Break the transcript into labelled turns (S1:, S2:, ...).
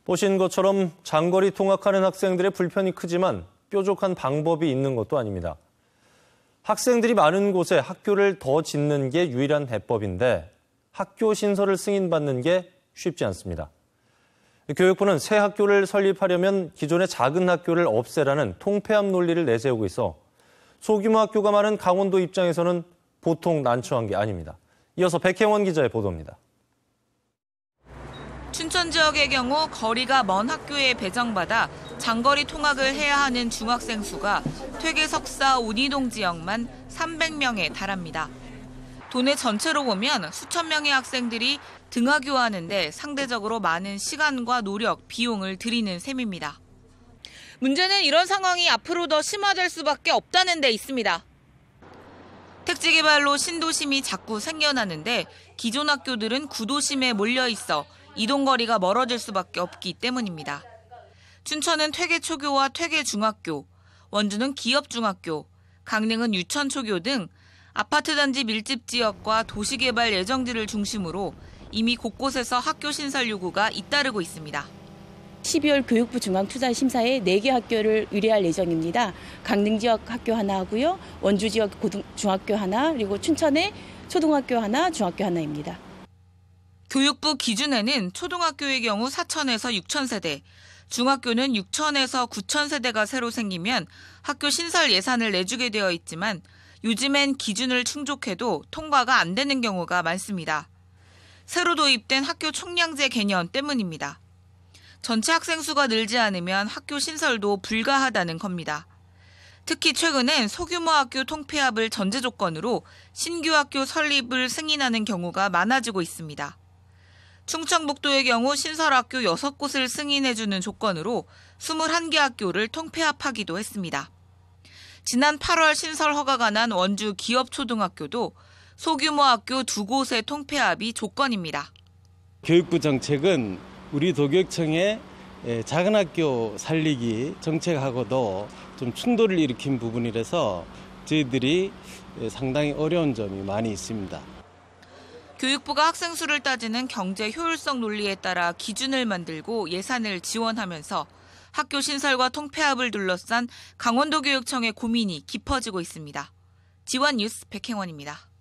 S1: 보신 것처럼 장거리 통학하는 학생들의 불편이 크지만 뾰족한 방법이 있는 것도 아닙니다. 학생들이 많은 곳에 학교를 더 짓는 게 유일한 해법인데 학교 신설을 승인받는 게 쉽지 않습니다. 교육부는 새 학교를 설립하려면 기존의 작은 학교를 없애라는 통폐합 논리를 내세우고 있어 소규모 학교가 많은 강원도 입장에서는 보통 난처한 게 아닙니다. 이어서 백혜원 기자의 보도입니다.
S2: 춘천 지역의 경우 거리가 먼 학교에 배정받아 장거리 통학을 해야 하는 중학생 수가 퇴계 석사 운이동 지역만 300명에 달합니다. 도내 전체로 보면 수천 명의 학생들이 등하교하는데 상대적으로 많은 시간과 노력, 비용을 들이는 셈입니다. 문제는 이런 상황이 앞으로 더 심화될 수밖에 없다는 데 있습니다. 택지 개발로 신도심이 자꾸 생겨나는데 기존 학교들은 구도심에 몰려 있어 이동거리가 멀어질 수밖에 없기 때문입니다. 춘천은 퇴계초교와 퇴계중학교, 원주는 기업중학교, 강릉은 유천초교 등 아파트 단지 밀집 지역과 도시개발 예정지를 중심으로 이미 곳곳에서 학교 신설 요구가 잇따르고 있습니다.
S3: 12월 교육부 중앙투자심사에 4개 학교를 의뢰할 예정입니다. 강릉 지역 학교 하나 하고요. 원주 지역 중학교 하나, 그리고 춘천에 초등학교 하나, 중학교 하나입니다.
S2: 교육부 기준에는 초등학교의 경우 4,000에서 6,000세대, 중학교는 6,000에서 9,000세대가 새로 생기면 학교 신설 예산을 내주게 되어 있지만 요즘엔 기준을 충족해도 통과가 안 되는 경우가 많습니다. 새로 도입된 학교 총량제 개념 때문입니다. 전체 학생 수가 늘지 않으면 학교 신설도 불가하다는 겁니다. 특히 최근엔 소규모 학교 통폐합을 전제 조건으로 신규 학교 설립을 승인하는 경우가 많아지고 있습니다. 충청북도의 경우 신설학교 6곳을 승인해주는 조건으로 21개 학교를 통폐합하기도 했습니다. 지난 8월 신설 허가가 난 원주 기업초등학교도 소규모 학교 2곳의 통폐합이 조건입니다.
S4: 교육부 정책은 우리 도교육청의 작은 학교 살리기 정책하고도 좀 충돌을 일으킨 부분이라서 저희들이 상당히 어려운 점이 많이 있습니다.
S2: 교육부가 학생 수를 따지는 경제 효율성 논리에 따라 기준을 만들고 예산을 지원하면서 학교 신설과 통폐합을 둘러싼 강원도교육청의 고민이 깊어지고 있습니다. 지원 뉴스 백혜원입니다.